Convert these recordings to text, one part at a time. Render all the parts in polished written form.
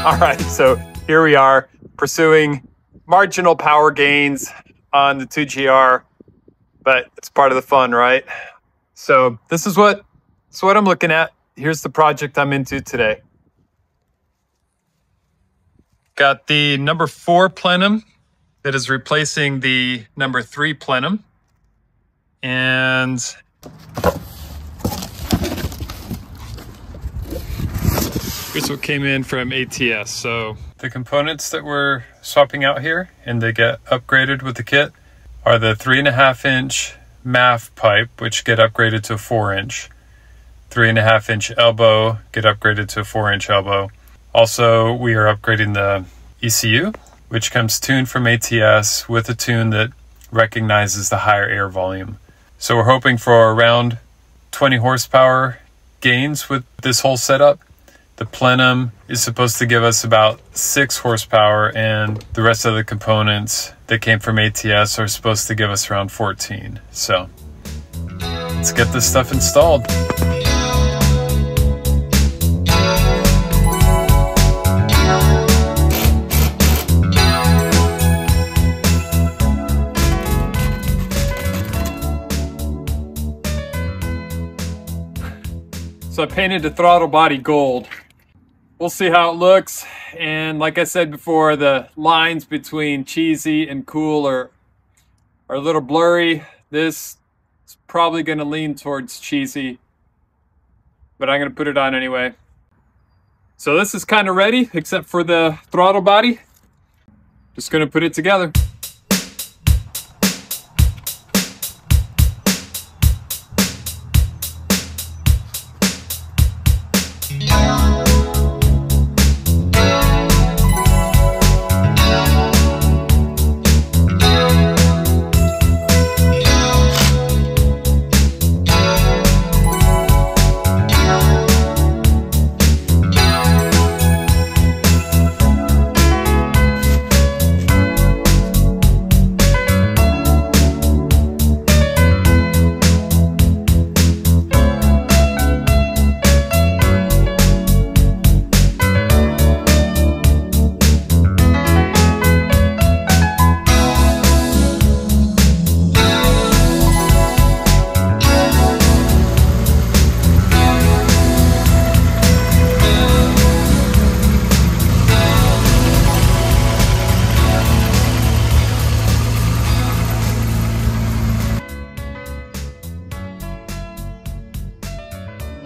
All right, so here we are pursuing marginal power gains on the 2GR, but it's part of the fun, right? So this is what I'm looking at. Here's the project I'm into today. Got the number 4 plenum that is replacing the number 3 plenum. And here's what came in from ATS. So the components that we're swapping out here and they get upgraded with the kit are the 3.5-inch MAF pipe, which get upgraded to a 4-inch. 3.5-inch elbow get upgraded to a 4-inch elbow. Also, we are upgrading the ECU, which comes tuned from ATS with a tune that recognizes the higher air volume. So we're hoping for around 20 horsepower gains with this whole setup. The plenum is supposed to give us about 6 horsepower, and the rest of the components that came from ATS are supposed to give us around 14. So let's get this stuff installed. So I painted the throttle body gold. We'll see how it looks. And like I said before, the lines between cheesy and cool are a little blurry. This is probably going to lean towards cheesy, but I'm going to put it on anyway. So this is kind of ready, except for the throttle body. Just going to put it together.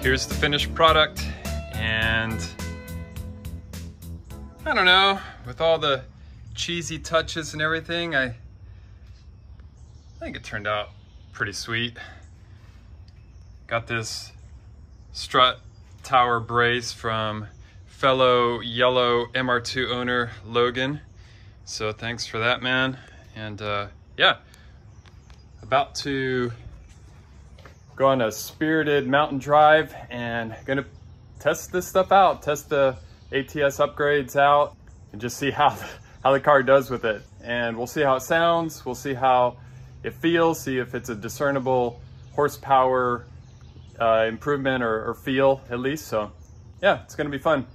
Here's the finished product, and I don't know, with all the cheesy touches and everything, I think it turned out pretty sweet. Got this strut tower brace from fellow yellow MR2 owner Logan, so thanks for that, man. And yeah, about to go on a spirited mountain drive and gonna test this stuff out, test the ATS upgrades out, and just see how the car does with it. And we'll see how it sounds, we'll see how it feels, see if it's a discernible horsepower improvement or feel at least. So yeah, it's gonna be fun.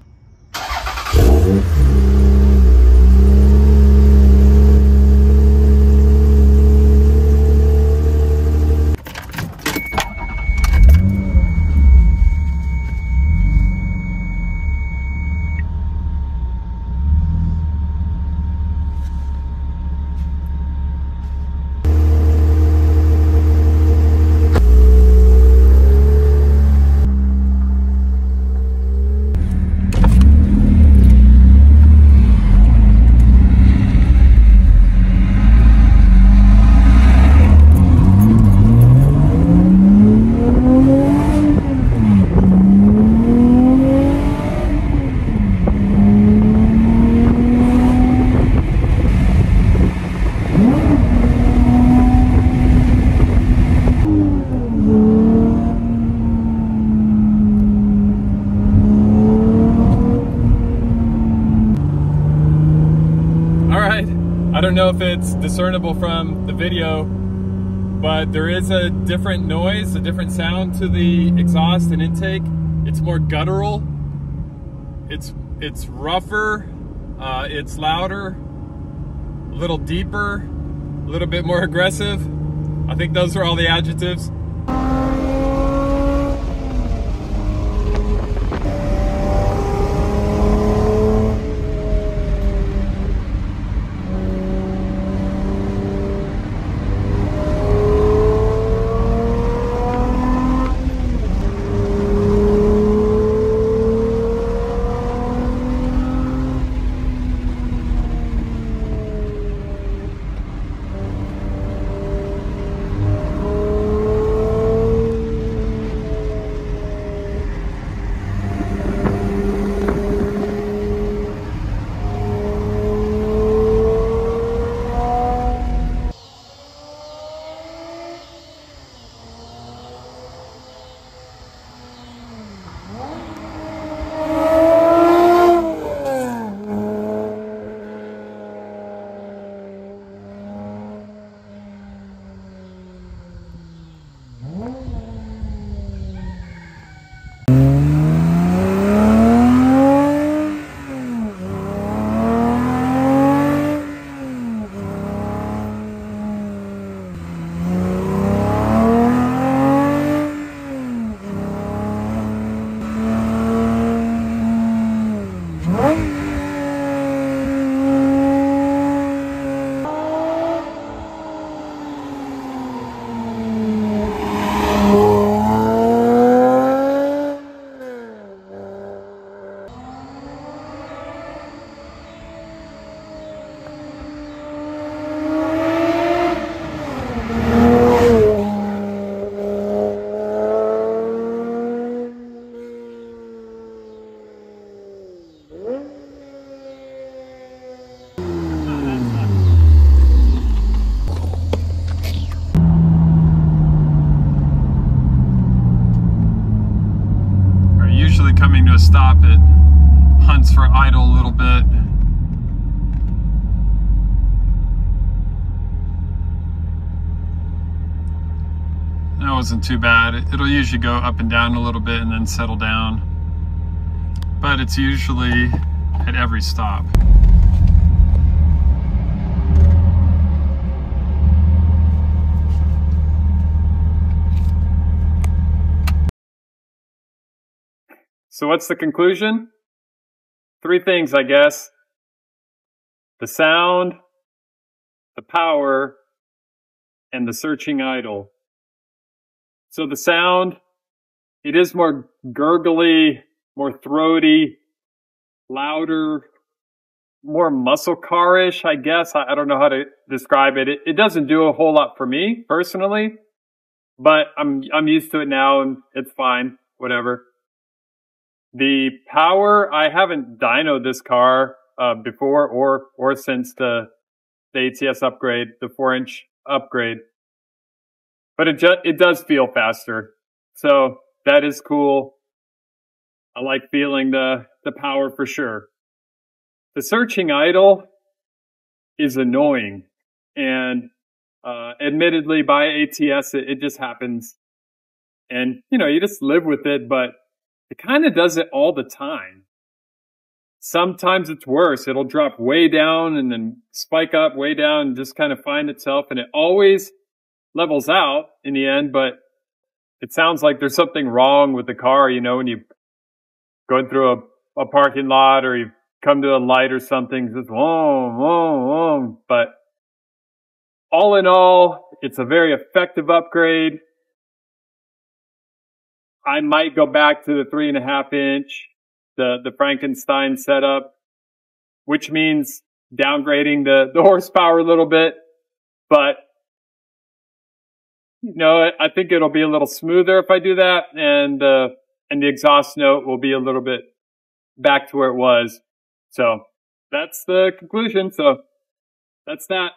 I don't know if it's discernible from the video, but there is a different noise, a different sound to the exhaust and intake. It's more guttural. It's It's rougher, it's louder, a little deeper, a little bit more aggressive. I think those are all the adjectives. Coming to a stop, it hunts for idle a little bit. That wasn't too bad. It'll usually go up and down a little bit and then settle down, but it's usually at every stop. So what's the conclusion? 3 things, I guess. The sound, the power, and the searching idle. So the sound, it is more gurgly, more throaty, louder, more muscle car-ish, I guess. I don't know how to describe it. It doesn't do a whole lot for me, personally, but I'm used to it now and it's fine, whatever. The power, I haven't dynoed this car before or since the ATS upgrade, the 4-inch upgrade, but it does feel faster, so that is cool. I like feeling the power for sure. The searching idle is annoying, and admittedly by ATS it just happens, and you just live with it, but it kind of does it all the time. Sometimes it's worse. It'll drop way down and then spike up way down and just kind of find itself. And it always levels out in the end, but it sounds like there's something wrong with the car, when you go through a parking lot or you come to a light or something, just whoa, whoa, whoa. But all in all, it's a very effective upgrade. I might go back to the 3.5-inch, the Frankenstein setup, which means downgrading the horsepower a little bit. But, I think it'll be a little smoother if I do that. And the exhaust note will be a little bit back to where it was. So that's the conclusion. So that's that.